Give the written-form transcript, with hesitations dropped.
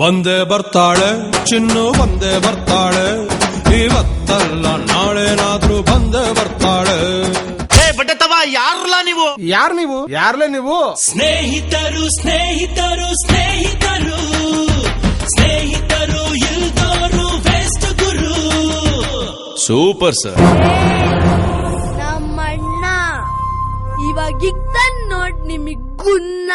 ಬಂದೇ ಬರ್ತಾಳೆ ಚಿನ್ನು ಬಂದೇ ಬರ್ತಾಳೆ, ಇವತ್ತಲ್ಲ ನಾಳೆನಾದ್ರೂ ಬಂದೇ ಬರ್ತಾಳೆ. ಬಟ್ಟೆತವ ಯಾರಲ್ಲ ನೀವು? ಯಾರ್ಲೇ ನೀವು? ಸ್ನೇಹಿತರು ಸ್ನೇಹಿತರು ಸ್ನೇಹಿತರು ಸ್ನೇಹಿತರು ಇಲ್ದೋರು ವೆಸ್ಟ್ ಗುರು. Super sir. ನಮ್ಮಣ್ಣ ಇವಾಗಿದ್ದ ನೋಡ್ ನಿಮಗ್ ಗುನ್ನ.